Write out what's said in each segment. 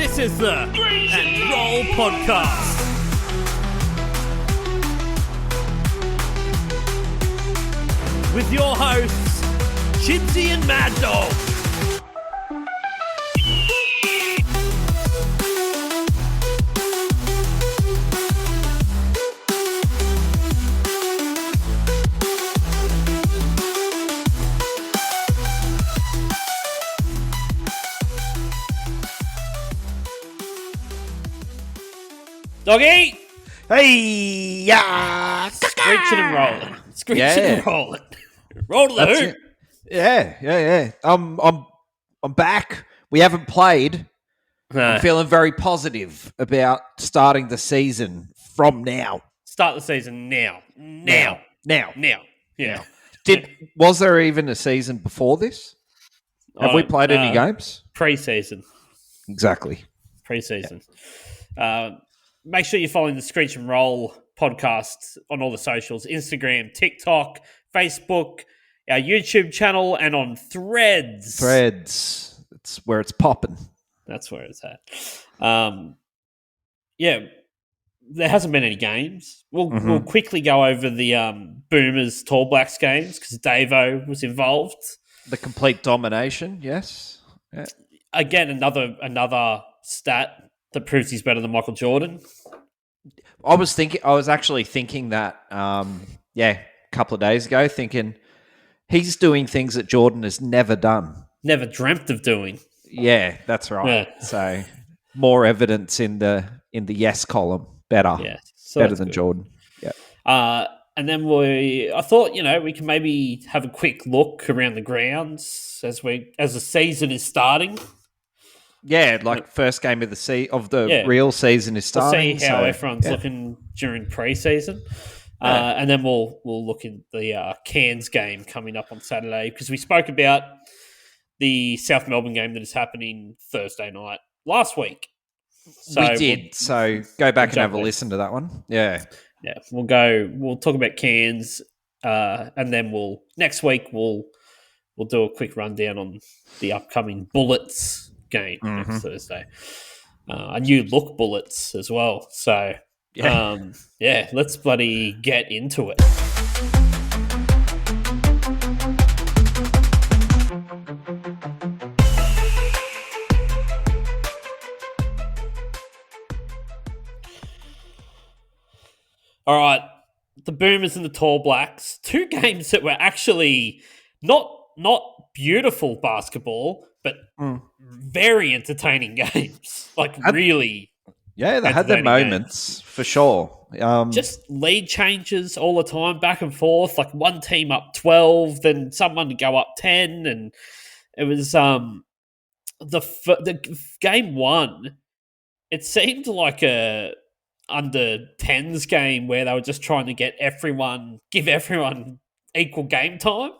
This is the And Roll Podcast. With your hosts, Chibsy and Mad Dog. Doggy! Hey, yeah. Screeching and rolling. Screeching and rolling. Roll to the hoop. Yeah. I'm back. We haven't played. No. I'm feeling very positive about starting the season from now. Start the season now. Now. Yeah. Was there even a season before this? Have we played any games? Pre-season. Exactly. Pre-season. Make sure you're following the Screech and Roll podcast on all the socials, Instagram, TikTok, Facebook, our YouTube channel, and on Threads. It's where it's popping. That's where it's at. There hasn't been any games. We'll quickly go over the Boomers Tall Blacks games because Davo was involved. The complete domination, yes. Yeah. Again, another stat that proves he's better than Michael Jordan. I was actually thinking that, a couple of days ago, thinking he's doing things that Jordan has never done. Never dreamt of doing. Yeah, that's right. Yeah. So more evidence in the yes column. Better. Yeah. So better than good. Jordan. Yeah. And then I thought, we can maybe have a quick look around the grounds as the season is starting. Yeah, first game of the real season is starting. We'll see how everyone's looking during pre-season. And then we'll look at the Cairns game coming up on Saturday because we spoke about the South Melbourne game that is happening Thursday night last week. So we did. So go back and have a listen to that one. Yeah. Yeah. We'll talk about Cairns and then next week we'll do a quick rundown on the upcoming Bullets game next Thursday. A new look Bullets as well. So, let's bloody get into it. All right, the Boomers and the Tall Blacks, two games that were actually not beautiful basketball, but very entertaining games. Really. Yeah, they had their moments for sure. Just lead changes all the time, back and forth. Like one team up 12, then someone to go up 10, and it was the game one. It seemed like a under 10s game where they were just trying to give everyone equal game time.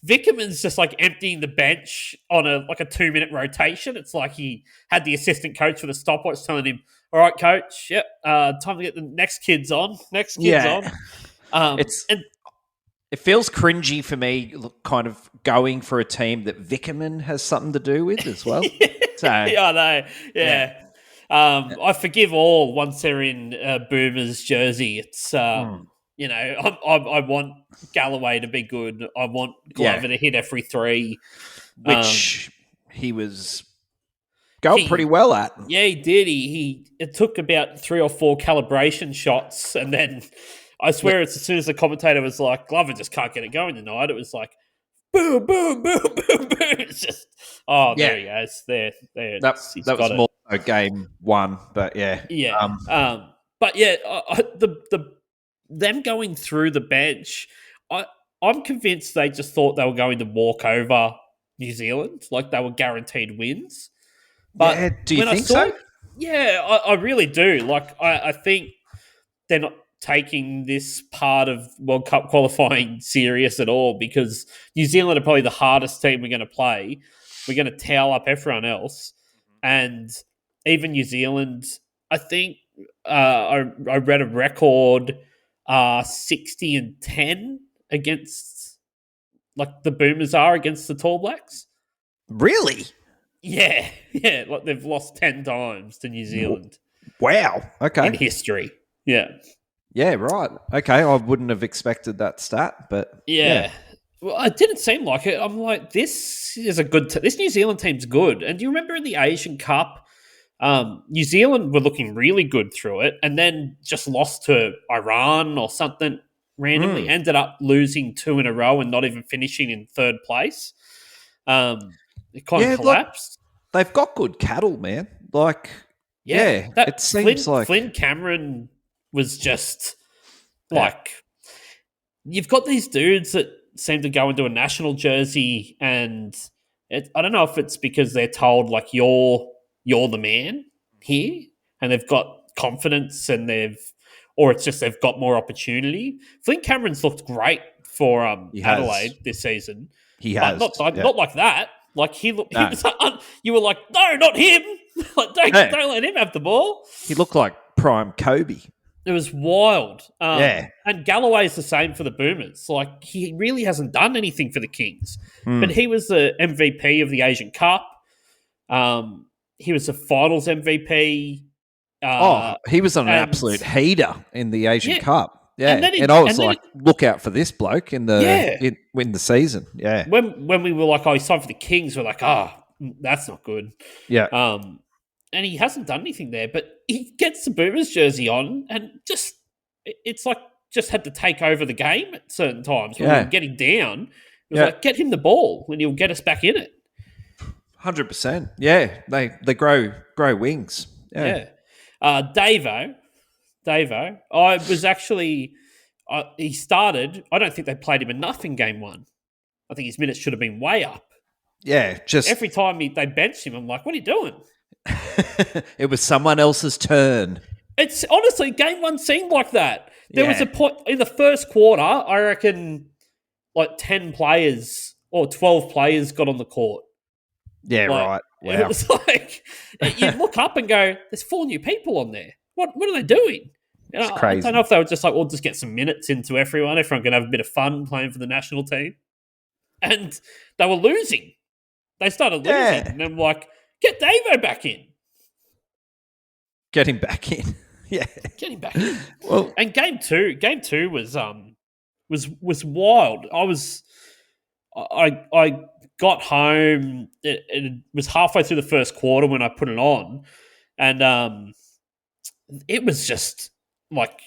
Vickerman's just emptying the bench on a 2-minute rotation. It's like he had the assistant coach with a stopwatch telling him, "All right, coach, yep, time to get the next kids on." On. It feels cringy for me, kind of going for a team that Vickerman has something to do with as well. I know. Yeah. I forgive all once they're in Boomer's jersey. It's I want Galloway to be good. I want Glover to hit every three, which he was going pretty well at. Yeah, he did. It took about 3 or 4 calibration shots, and then I swear it's as soon as the commentator was like, "Glover just can't get it going tonight," it was like, boom, boom, boom, boom, boom. It's just, there he goes. There. That was more game one, but yeah. Yeah. Them going through the bench, I'm convinced they just thought they were going to walk over New Zealand, like they were guaranteed wins. But do you think so? Yeah, I really do. I think they're not taking this part of World Cup qualifying serious at all because New Zealand are probably the hardest team we're going to play. We're going to towel up everyone else. And even New Zealand, I think I read a record 60-10 against, the Boomers are against the Tall Blacks. Really? Yeah, yeah, like they've lost 10 times to New Zealand Wow. Okay. in history. Yeah. Yeah, right. Okay, I wouldn't have expected that stat, but Yeah. Well, it didn't seem like it. I'm like, this is a good. This New Zealand team's good. And do you remember in the Asian Cup, New Zealand were looking really good through it, and then just lost to Iran or something randomly. Ended up losing 2 in a row and not even finishing in third place. It kind of collapsed. They've got good cattle, man. Like, Yeah, it seems like Flynn Cameron was just like, you've got these dudes that seem to go into a national jersey, and I don't know if it's because they're told like you're the man here, and they've got confidence, and or it's just they've got more opportunity. Flynn Cameron's looked great for Adelaide this season. He but has not like that. Like he looked, you were like, no, not him. Like don't let him have the ball. He looked like prime Kobe. It was wild. And Galloway's the same for the Boomers. Like, he really hasn't done anything for the Kings. But he was the MVP of the Asian Cup. He was the finals MVP. He was an absolute heater in the Asian Cup. Yeah, and I was like, look out for this bloke in the season. Yeah. When we were like, he's signed for the Kings, we're like, that's not good. Yeah. And he hasn't done anything there, but he gets the Boomers jersey on, and it's like just had to take over the game at certain times when we were getting down. It was like, get him the ball and he'll get us back in it. 100%. Yeah, they grow wings. Yeah. Davo, I was actually he started. I don't think they played him enough in game 1. I think his minutes should have been way up. Yeah, just every time they benched him, I'm like, what are you doing? It was someone else's turn. It's honestly, game 1 seemed like that. There was a point in the first quarter, I reckon like 10 players or 12 players got on the court. Yeah, right. Wow. It was like, you look up and go, there's 4 new people on there. What are they doing? It's crazy. I don't know if they were just like, we'll just get some minutes into everyone. Everyone can have a bit of fun playing for the national team. And they were losing. They started losing. Yeah. And I'm like, get Davo back in. Get him back in. Yeah. Get him back in. Well, and game two was wild. I got home. It was halfway through the first quarter when I put it on, and it was just like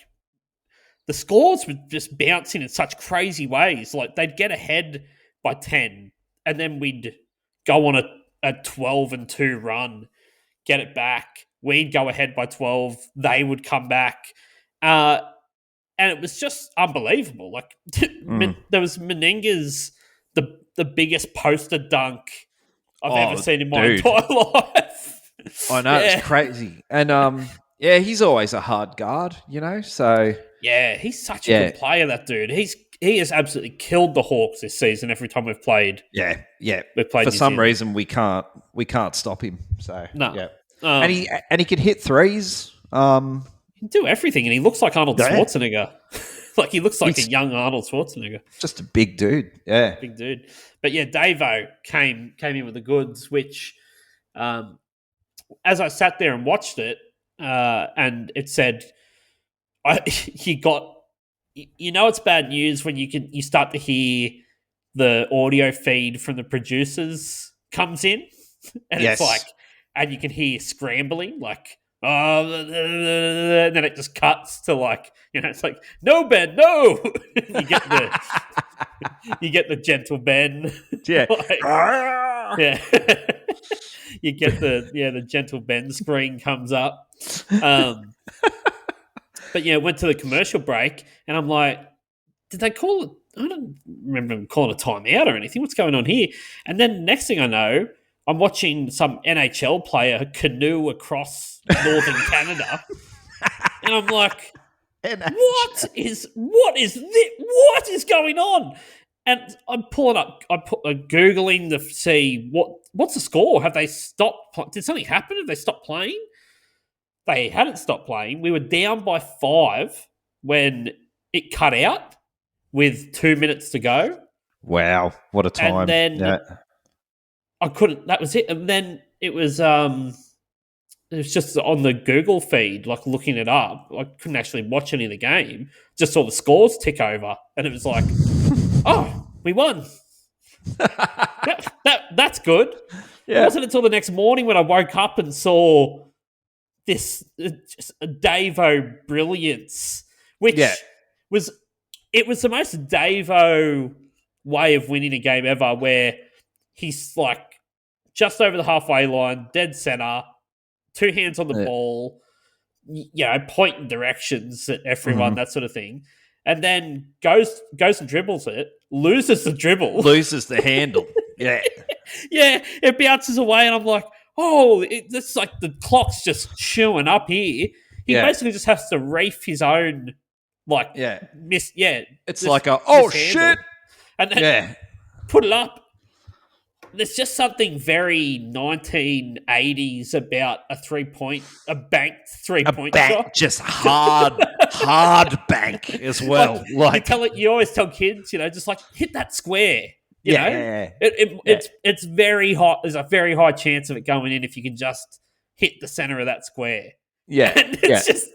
the scores were just bouncing in such crazy ways. Like they'd get ahead by 10, and then we'd go on a 12-2 run, get it back. We'd go ahead by 12. They would come back. And it was just unbelievable. Like there was Meninga's the biggest poster dunk I've ever seen in my entire life. I know, it's crazy. And he's always a hard guard, so yeah, he's such a good player, that dude. He has absolutely killed the Hawks this season every time we've played. Yeah. We've played for some reason we can't stop him. So no. Yeah. And he can hit threes. He can do everything, and he looks like Arnold Schwarzenegger. Like he looks like a young Arnold Schwarzenegger. Just a big dude. Yeah. Big dude. But yeah, Davo came in with the goods, which as I sat there and watched it, and it said it's bad news when you start to hear the audio feed from the producers comes in, and it's like, and you can hear scrambling, like, and then it just cuts to like, it's like, no, Ben, no. you get the gentle Ben. Yeah. Like, yeah. You get the gentle Ben screen comes up. But went to the commercial break, and I'm like, did they call it? I don't remember them calling a timeout or anything. What's going on here? And then next thing I know, I'm watching some NHL player canoe across northern Canada, and I'm like, what is this? What is going on? And I'm pulling up, Googling to see what's the score. Have they stopped? Did something happen? Have they stopped playing? They hadn't stopped playing. We were down by 5 when it cut out with 2 minutes to go. Wow, what a time. And then I couldn't, that was it. And then it was just on the Google feed, like looking it up. I couldn't actually watch any of the game. Just saw the scores tick over, and it was like, oh, we won. That's good. It wasn't until the next morning when I woke up and saw this just a Davo brilliance, which was the most Davo way of winning a game ever, where he's like just over the halfway line, dead center, two hands on the ball, pointing directions at everyone, that sort of thing, and then goes and dribbles it, loses the dribble, loses the handle, it bounces away, and I'm like, oh, it's like the clock's just chewing up here. He basically just has to reef his own, it's like oh shit, and then put it up. There's just something very 1980s about a banked 3-point shot. Just hard bank as well. You always tell kids, just like hit that square. You know? It's very hot. There's a very high chance of it going in if you can just hit the center of that square. Yeah, and it's just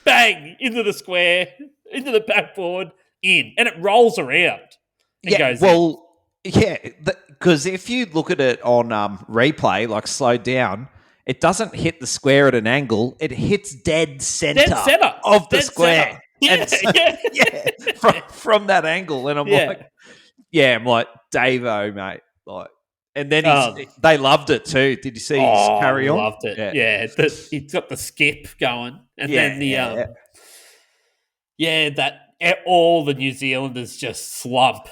bang into the square, into the backboard, in, and it rolls around. And goes in. Because if you look at it on replay, like slowed down, it doesn't hit the square at an angle. It hits dead center of the square. From that angle. And I'm like, Davo, mate. Like, and then they loved it too. Did you see his carry on? Loved it. He's got the skip going, and then all the New Zealanders just slump.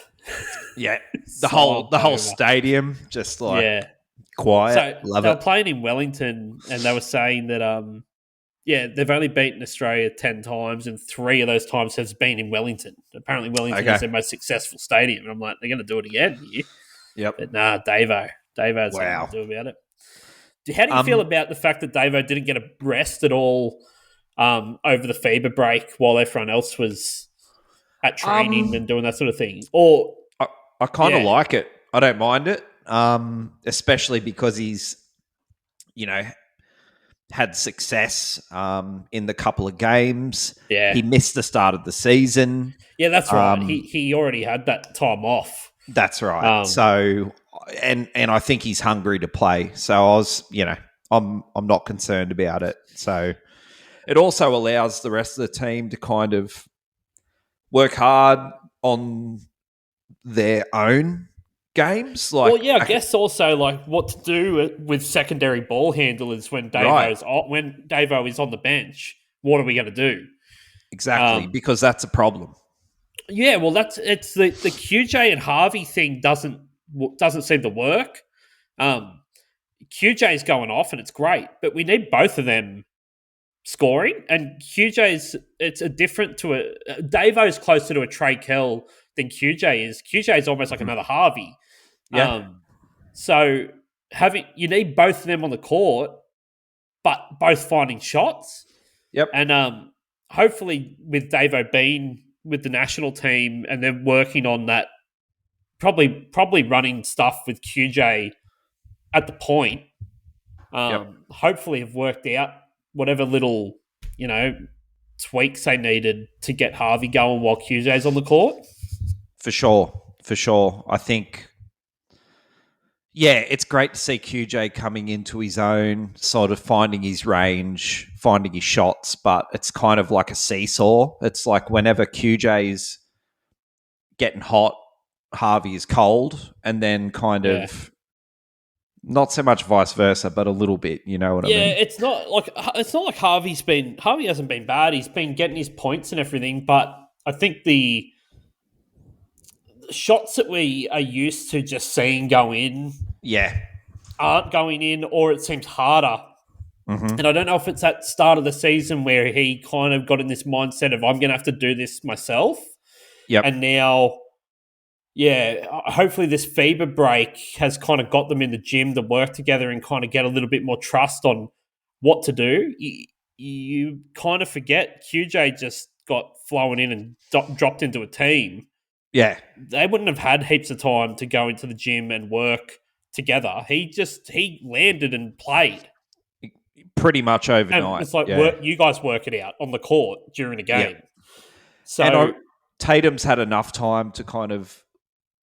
Yeah, the whole stadium just quiet. So they were playing in Wellington, and they were saying that they've only beaten Australia 10 times, and 3 of those times has been in Wellington. Apparently, Wellington is their most successful stadium, and I'm like, they're going to do it again here. Yep. But nah, Davo has something to do about it. How do you feel about the fact that Davo didn't get a rest at all over the FIBA break while everyone else was at training and doing that sort of thing? Or I kind of like it. I don't mind it, especially because he's, had success in the couple of games. Yeah. He missed the start of the season. Yeah, that's right. He already had that time off. That's right. So, and I think he's hungry to play. So I was, I'm not concerned about it. So it also allows the rest of the team to kind of work hard on their own games. I guess also what to do with secondary ball handlers when Davo is on the bench. What are we going to do? Exactly, because that's a problem. Yeah, well, it's the QJ and Harvey thing doesn't seem to work. QJ's going off and it's great, but we need both of them scoring. And it's a different to Davo's closer to a Trey Kell than QJ is. QJ is almost like another Harvey. Yeah. So you need both of them on the court, but both finding shots. Yep. And hopefully with Davo being with the national team and then working on that, probably running stuff with QJ at the point. Hopefully have worked out whatever little, tweaks they needed to get Harvey going while QJ's on the court. For sure. I think, it's great to see QJ coming into his own, sort of finding his range, finding his shots, but it's kind of like a seesaw. It's like whenever QJ is getting hot, Harvey is cold, and then kind of not so much vice versa, but a little bit, you know what I mean? Yeah, it's not like Harvey hasn't been bad. He's been getting his points and everything, but I think the shots that we are used to just seeing go in aren't going in, or it seems harder. Mm-hmm. And I don't know if it's at start of the season where he kind of got in this mindset of I'm going to have to do this myself. Yep. And now, hopefully this FIBA break has kind of got them in the gym to work together and kind of get a little bit more trust on what to do. You kind of forget QJ just got flown in and dropped into a team. Yeah. They wouldn't have had heaps of time to go into the gym and work together. He landed and played. Pretty much overnight. And it's like, yeah. you guys work it out on the court during the game. Yep. So And Tatum's had enough time to kind of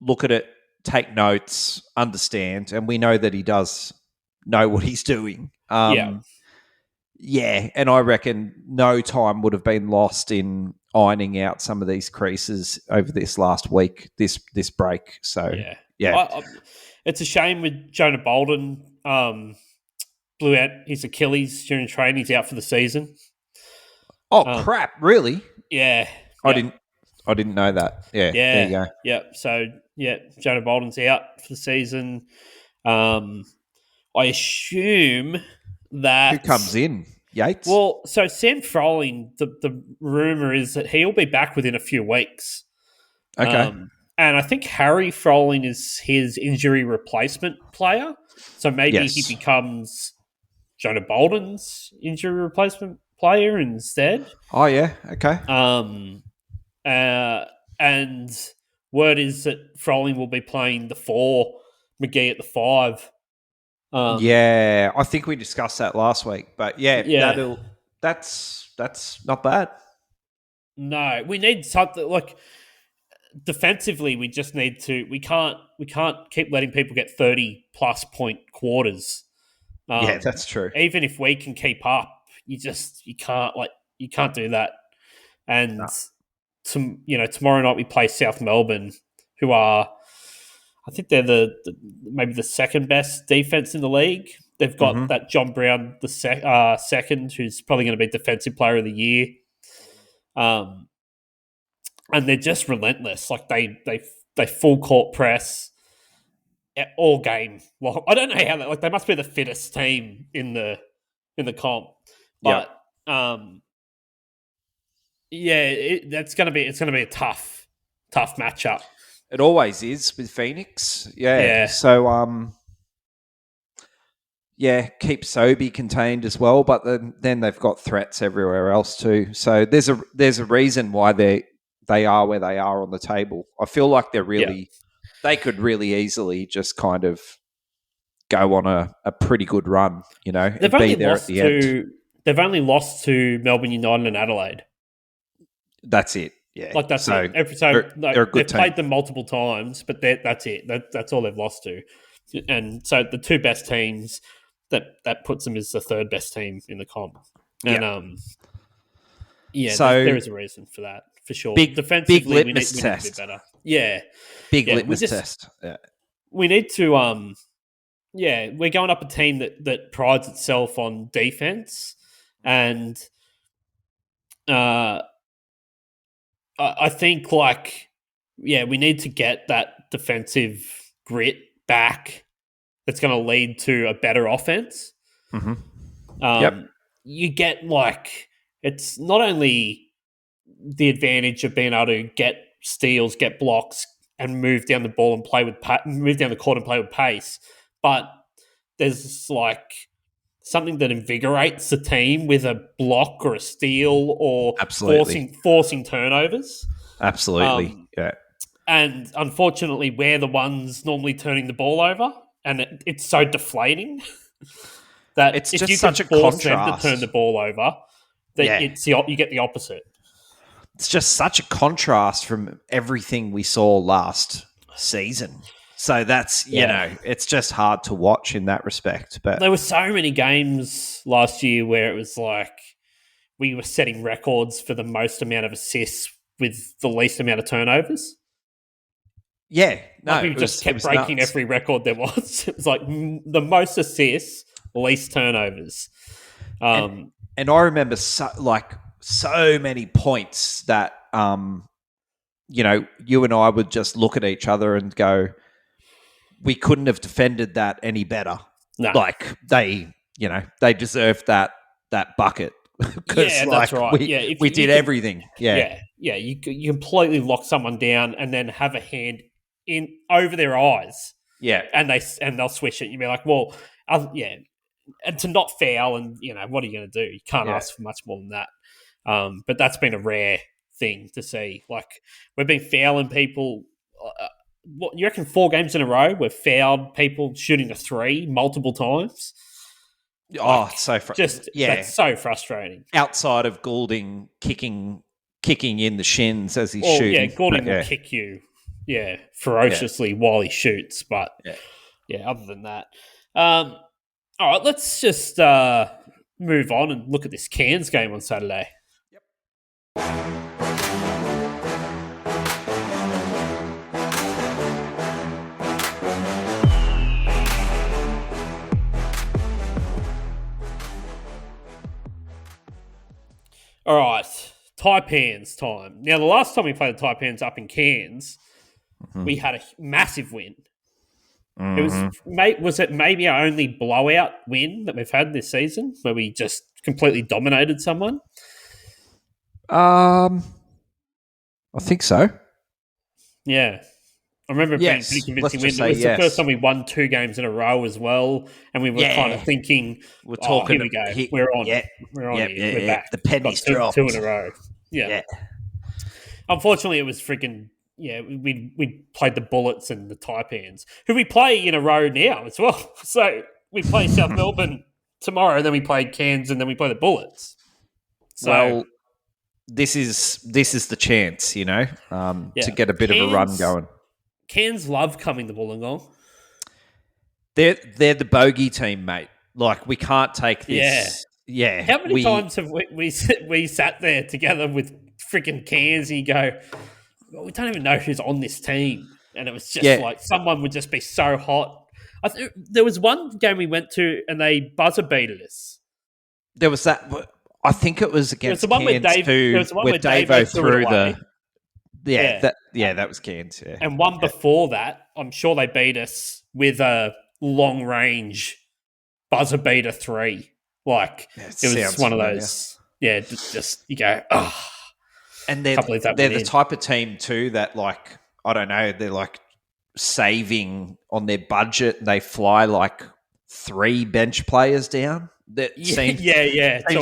look at it, take notes, understand, and we know that he does know what he's doing. Yeah, and I reckon no time would have been lost in ironing out some of these creases over this last week, this break. So, yeah. It's a shame with Jonah Bolden. Blew out his Achilles during training. He's out for the season. Oh, crap, really? Yeah. I didn't know that. Yeah, there you go. Yeah, so, Jonah Bolden's out for the season. I assume that... Who comes in? Yates? Well, so Sam Froling, the rumour is that he'll be back within a few weeks. Okay. And I think Harry Froling is his injury replacement player. So maybe he becomes Jonah Bolden's injury replacement player instead. Oh, yeah. Okay. And word is that Froling will be playing the 4, McGee at the 5. I think we discussed that last week, but that's not bad. No, we need something like defensively. We just need to. We can't keep letting people get 30+ point quarters. That's true. Even if we can keep up, you can't do that. And tomorrow night we play South Melbourne, who are, I think they're maybe the second best defense in the league. They've got that John Brown, the second, who's probably going to be Defensive Player of the Year. And they're just relentless. Like they full court press all game. Well, I don't know how they must be the fittest team in the comp. But it's going to be a tough matchup. It always is with Phoenix. Yeah. So keep Sobey contained as well, but then they've got threats everywhere else too. So there's a reason why they are where they are on the table. I feel like they could really easily just kind of go on a pretty good run, They've only lost to Melbourne United and Adelaide. That's it. Yeah. Like that's it. They're a good team. Played them multiple times, but that's it. That's all they've lost to. And so the 2 best teams, that puts them as the 3rd best team in the comp. And there is a reason for that, for sure. Defensively, big litmus we test. need to be better. Yeah. Big litmus test. Yeah. We need to we're going up a team that prides itself on defense, and I think we need to get that defensive grit back. That's going to lead to a better offense. Mm-hmm. You get it's not only the advantage of being able to get steals, get blocks, and move down the ball and move down the court and play with pace, but there's something that invigorates the team with a block or a steal or forcing turnovers. Absolutely, yeah. And unfortunately, we're the ones normally turning the ball over, and it's so deflating that it's if just you such can a force contrast. them to turn the ball over, that you get the opposite. It's just such a contrast from everything we saw last season. So that's, it's just hard to watch in that respect. But there were so many games last year where it was we were setting records for the most amount of assists with the least amount of turnovers. Yeah. No, we just kept breaking nuts. Every record there was. It was the most assists, least turnovers. And I remember so many points that, you and I would just look at each other and go, we couldn't have defended that any better. No. They deserved that bucket because that's right. We did everything. Yeah. You completely lock someone down and then have a hand in over their eyes. Yeah, and they'll swish it. You'd be like, well, and to not foul, and what are you going to do? You can't ask for much more than that. But that's been a rare thing to see. We've been fouling people what you reckon? 4 games in a row we've fouled people shooting a 3 multiple times. Oh, it's so that's so frustrating. Outside of Goulding kicking in the shins as he's shooting. Yeah, Goulding will kick you, ferociously while he shoots. But other than that, all right, let's just move on and look at this Cairns game on Saturday. All right, Taipans time. Now, the last time we played the Taipans up in Cairns, we had a massive win. It was it maybe our only blowout win that we've had this season, where we just completely dominated someone? I think so. Yeah. I remember it being a pretty convincing win. It was the first time we won 2 games in a row as well, and we were kind of thinking, "We're talking. Here we go. We're on. We're on. We're back. The pennies dropped. 2 in a row. Yeah. Unfortunately, it was freaking. Yeah, we played the Bullets and the Taipans, who we play in a row now as well. So we play South Melbourne tomorrow, then we play Cairns, and then we play the Bullets. So, this is the chance, to get a bit of a run going. Cairns love coming to Wollongong. They're the bogey team, mate. Like, we can't take this. Yeah. How many times have we sat there together with freaking Cairns and you go, well, we don't even know who's on this team. And it was just like someone would just be so hot. There was one game we went to and they buzzer beated us. There was that. I think it was against Cairns where Davo threw the... that was Cairns. Yeah. And one before that, I'm sure they beat us with a long range buzzer beater 3. Like it was one of those. Yeah, just you go. Oh, and they're the type of team too that, like, I don't know, they're like saving on their budget. They fly like 3 bench players down. That seems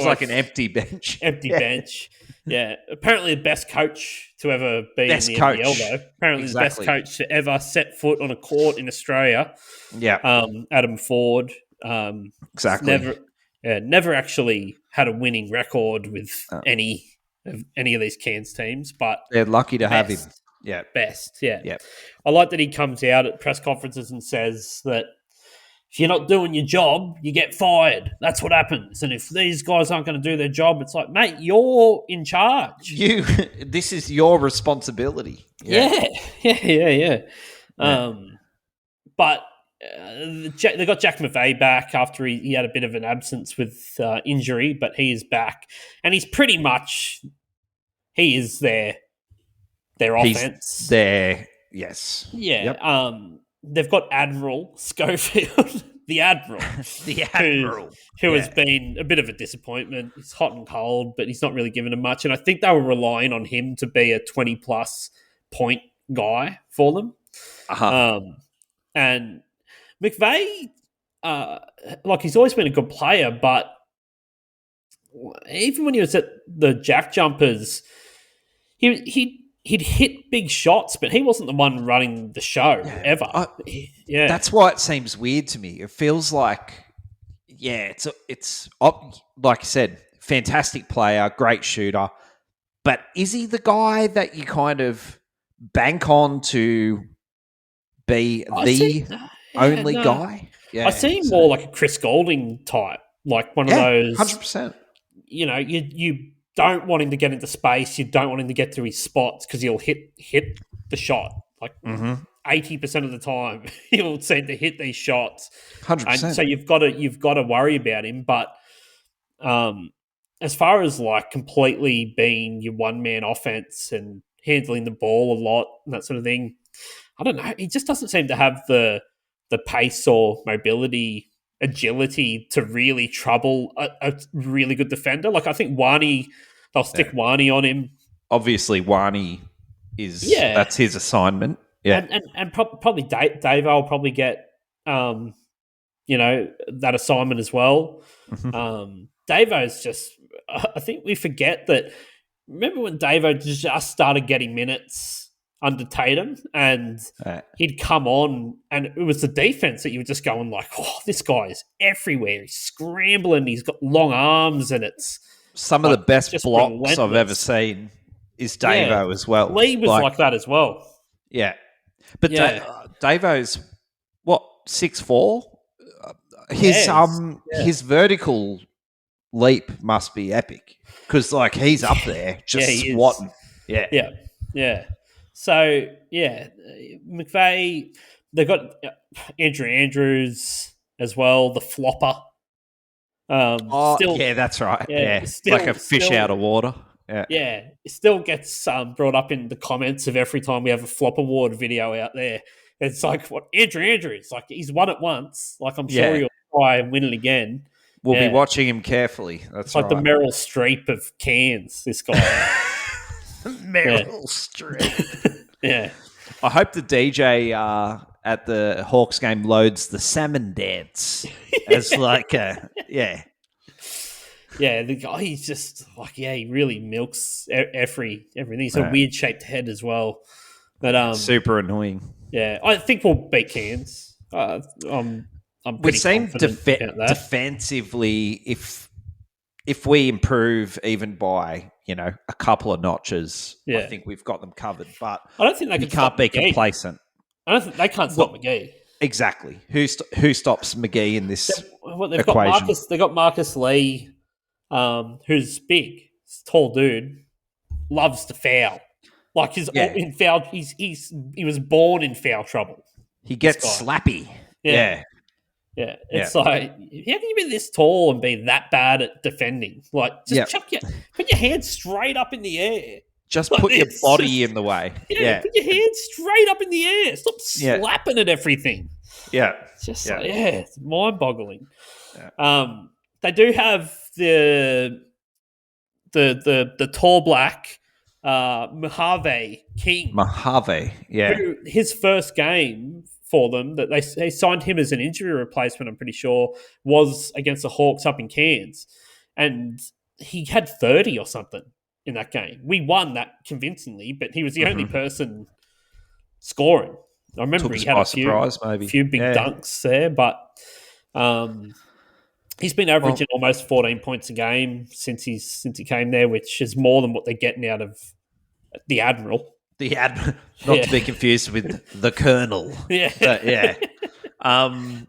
like an empty bench. Bench. Yeah, apparently the best coach to ever be in the NBL, though. Apparently the best coach to ever set foot on a court in Australia. Yeah, Adam Ford. Exactly. Never actually had a winning record with any of these Cairns teams, but they're lucky to have him. Yeah, best. Yeah. I like that he comes out at press conferences and says that if you're not doing your job, you get fired. That's what happens. And if these guys aren't going to do their job, it's like, mate, you're in charge. This is your responsibility. Yeah. But they got Jack McVeigh back after he had a bit of an absence with injury, but he is back. And he's pretty much, he is their offense. He's there, yes. Yeah. Yep. They've got Admiral Schofield, the Admiral. Who has been a bit of a disappointment. He's hot and cold, but he's not really given them much. And I think they were relying on him to be a 20-plus point guy for them. And McVeigh, he's always been a good player, but even when he was at the Jack Jumpers, he'd hit big shots, but he wasn't the one running the show ever. That's why it seems weird to me. It feels like, it's like I said, fantastic player, great shooter, but is he the guy that you kind of bank on to be only guy? Yeah, I see him more like a Chris Goulding type, like one of those 100%. You don't want him to get into space. You don't want him to get to his spots because he'll hit the shot. Like 80% of the time, he'll seem to hit these shots. 100%. And so you've got to worry about him. But as far as like completely being your one-man offense and handling the ball a lot and that sort of thing, I don't know. He just doesn't seem to have the pace or mobility, agility to really trouble a really good defender. Like I think they'll stick Wani on him. Obviously, Wani that's his assignment. Yeah, and probably Davo will probably get that assignment as well. Davo's just, I think we forget that. Remember when Davo just started getting minutes under Tatum, and Right. he'd come on, and it was the defense that you were just going like, oh, this guy is everywhere. He's scrambling. He's got long arms, and it's Some of like, the best just blocks I've ever relentless. seen is Yeah. Davo as well. Lee was like that as well. Yeah. But Yeah. Davo's, what, 6'4"? His vertical leap must be epic because, like, he's up there just he is. swatting. Yeah. Yeah. So, yeah, McVeigh, they've got Andrew Andrews as well, the flopper. Yeah, that's right. Yeah. Like a fish out of water. Yeah. It still gets brought up in the comments of every time we have a flop award video out there. It's like, what, Andrew Andrews? Like, he's won it once. Like, I'm sure he'll try and win it again. We'll be watching him carefully. That's like the Meryl Streep of Cairns, this guy. Meryl Streep. Yeah. I hope the DJ at the Hawks game loads the salmon dance as like yeah. Yeah, the guy, he's just like, he really milks everything. He's a weird shaped head as well. But super annoying. Yeah, I think we'll beat Cairns. I'm we seem defensively, if we improve even by a couple of notches, I think we've got them covered. But I don't think they can't be complacent. I don't think they can't stop McGee. Exactly. Who stops McGee in this equation? They've got Marcus Lee, who's big, tall dude, loves to foul. Like in foul, he was born in foul trouble. He gets slappy. Yeah. It's like, how can you be this tall and be that bad at defending? Like, just put your hands straight up in the air. Just put your body in the way. Put your hands straight up in the air. Stop slapping at everything. Yeah. It's just it's mind-boggling. Yeah. They do have the tall black Mojave King. Mojave, who, his first game for them, that they signed him as an injury replacement, I'm pretty sure, was against the Hawks up in Cairns. And he had 30 or something in that game. We won that convincingly, but he was the only person scoring. I remember he had a few big dunks there, but he's been averaging almost 14 points a game since he came there, which is more than what they're getting out of the Admiral. The Admiral, not to be confused with the Colonel. Yeah. But I'm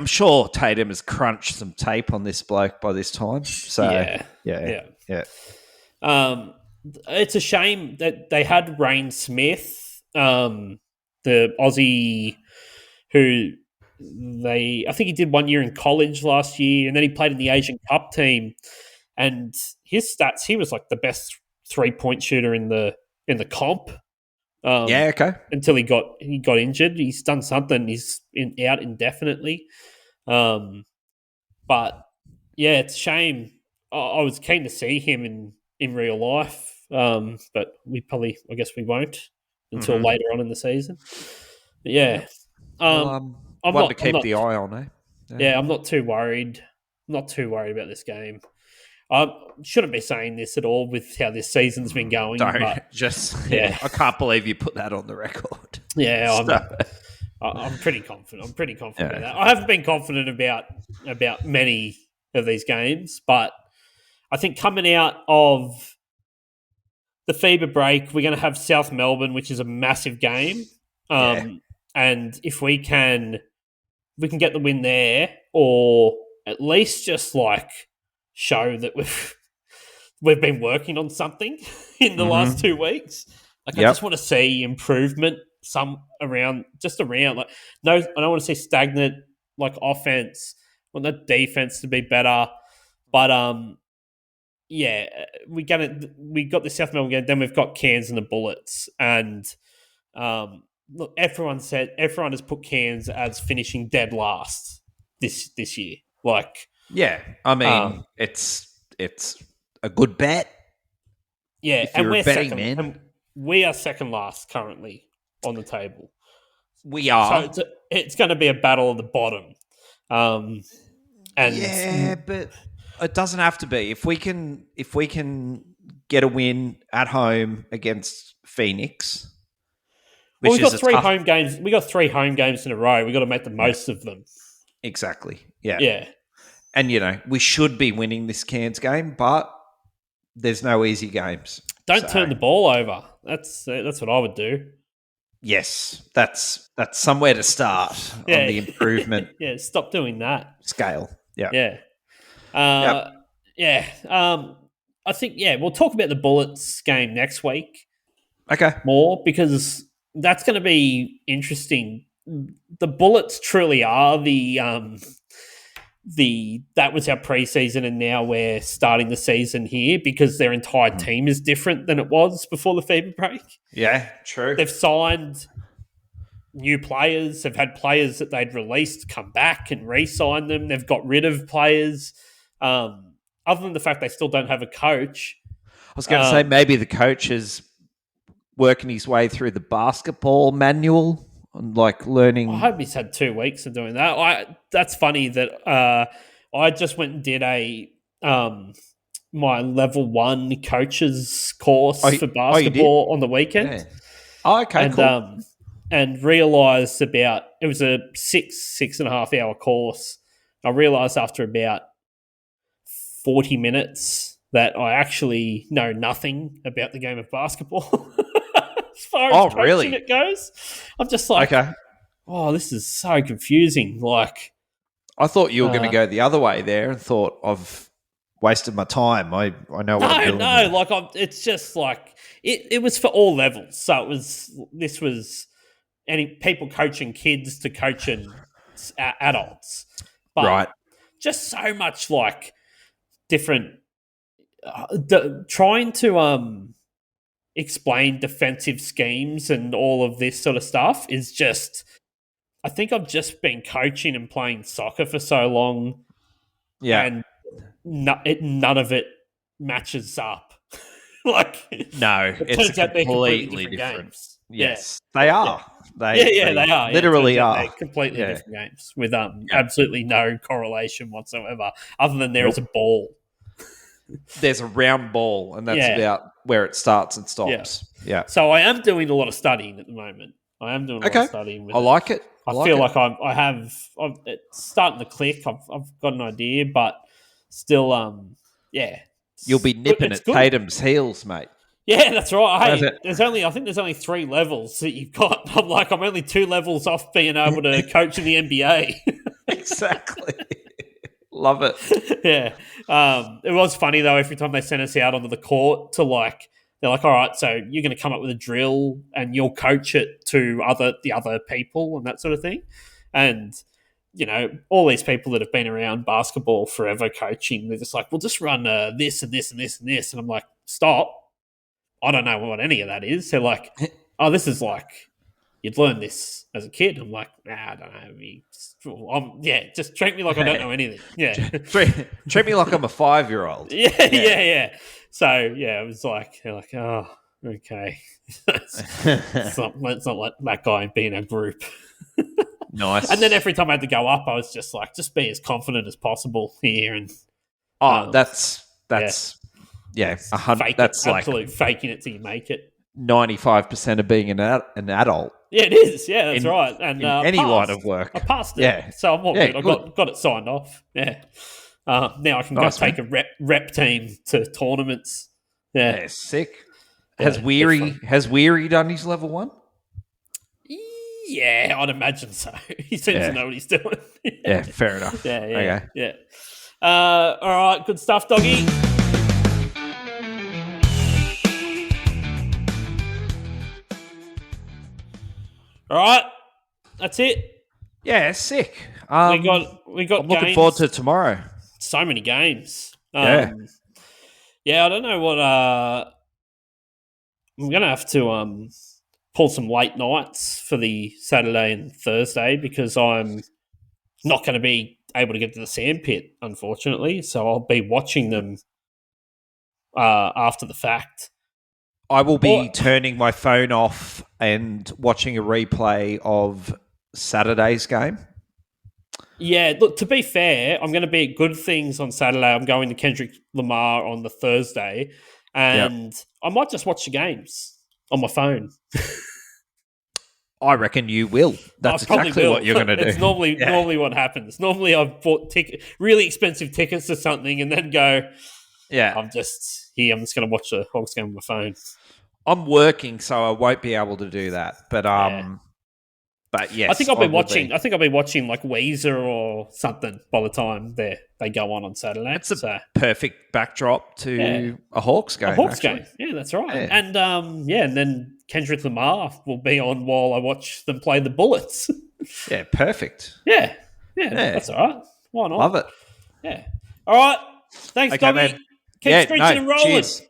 sure Tatum has crunched some tape on this bloke by this time. So yeah. It's a shame that they had Rain Smith, the Aussie, who I think he did 1 year in college last year, and then he played in the Asian Cup team. And his stats, he was like the best 3-point shooter in the comp. Until he got injured. He's done something. He's out indefinitely. But yeah, it's a shame. I was keen to see him in real life, but I guess we won't until later on in the season. But yeah, one to keep the eye on, eh? Yeah, I'm not too worried. I'm not too worried about this game. I shouldn't be saying this at all with how this season's been going. I can't believe you put that on the record. Yeah, I'm pretty confident. About that. I haven't been confident about many of these games, but I think coming out of the FIBA break, we're going to have South Melbourne, which is a massive game. And if we can get the win there, or at least just like show that we've been working on something in the last 2 weeks. Like, I just want to see improvement around. Like, no, I don't want to see stagnant like offense. I want the defense to be better. But we got the South Melbourne game, then we've got Cairns and the Bullets, and look, everyone has put Cairns as finishing dead last this year. Like, yeah, I mean, it's a good bet. Yeah, and we're second. And we are second last currently on the table. We are. So it's going to be a battle at the bottom. But it doesn't have to be. If we can get a win at home against Phoenix. Well, we've got is a three tough- home games. We got 3 home games in a row. We've got to make the most of them. Exactly. Yeah. Yeah. And, we should be winning this Cairns game, but there's no easy games. Don't turn the ball over. That's what I would do. Yes, that's somewhere to start on the improvement. Yeah, stop doing that. Scale. Yeah. Yeah. I think, we'll talk about the Bullets game next week. Okay. More, because that's going to be interesting. The Bullets truly are that was our preseason, and now we're starting the season here because their entire team is different than it was before the FIBA break. Yeah, true. They've signed new players. They've had players that they'd released come back and re-sign them. They've got rid of players. Other than the fact they still don't have a coach. I was going to say maybe the coach is working his way through the basketball manual and learning. I hope he's had 2 weeks of doing that. That's funny that I just went and did my level 1 coaches course for basketball on the weekend. Yeah. Oh, okay, cool. And realised it was a 6.5 hour course. I realised after about 40 minutes that I actually know nothing about the game of basketball. As far as coaching it goes, I'm just like, oh, this is so confusing. I thought you were going to go the other way there and thought I've wasted my time. I know what I'm doing. No, it's just it was for all levels. So this was any people coaching kids to coaching adults, but right. Just so much different. Trying to explain defensive schemes and all of this sort of stuff is just. I think I've just been coaching and playing soccer for so long, and none of it matches up. It's completely different games. Yes, they are. They are. Literally are. They're completely different games with absolutely no correlation whatsoever, other than there is a ball. There's a round ball, and that's about where it starts and stops. Yeah. So I am doing a lot of studying at the moment. I am doing a lot of studying. I like it. I feel like it's starting to click. I've got an idea, but still, You'll be nipping at Tatum's heels, mate. Yeah, that's right. Hey, I think there's only 3 levels that you've got. I'm only 2 levels off being able to coach in the NBA. Exactly. Love it. Yeah. It was funny though. Every time they sent us out onto the court to they're like, all right, so you're going to come up with a drill and you'll coach it to the other people and that sort of thing. And, all these people that have been around basketball forever coaching, they're just like, we'll just run this and this and this and this. And I'm like, stop. I don't know what any of that is. They're like, oh, this is you'd learn this as a kid. I'm like, nah, I don't know. Just treat me like I don't know anything. Yeah. treat me like I'm a 5-year-old. Yeah. So, it was they're like, oh, okay. Let's not let that guy be in a group. Nice. And then every time I had to go up, I was just just be as confident as possible here. And that's 100. That's absolute faking it till you make it. 95% of being an adult. Yeah, it is. Yeah, that's right. And any line of work, I passed it. Yeah, so I'm all good. I got it signed off. Yeah. Now I can go take a rep team to tournaments. Yeah, sick. Has Weary done his level 1? Yeah, I'd imagine so. He seems to know what he's doing. Yeah, fair enough. Yeah. All right, good stuff, doggy. All right, that's it. Yeah, sick. We got. I'm looking forward to tomorrow. So many games. I don't know what. I'm gonna have to pull some late nights for the Saturday and Thursday because I'm not going to be able to get to the sandpit, unfortunately. So I'll be watching them after the fact. I will be turning my phone off and watching a replay of Saturday's game. Yeah, look, to be fair, I'm going to be at Good Things on Saturday. I'm going to Kendrick Lamar on the Thursday. and I might just watch the games on my phone. I reckon you will. That's exactly what you're going to do. It's normally what happens. Normally, I've bought really expensive tickets to something, and then go, I'm just here. I'm just going to watch the Hawks game on my phone. I'm working, so I won't be able to do that. But yes, I think I'll be watching. I think I'll be watching like Weezer or something by the time they go on Saturday. It's a perfect backdrop to a Hawks game. Game. Yeah, that's right. Yeah. And then Kendrick Lamar will be on while I watch them play the Bullets. Yeah, perfect. Yeah, that's all right. Why not? Love it. Yeah. All right. Thanks, Dobby. Man. Keep screeching and rolling. Cheers.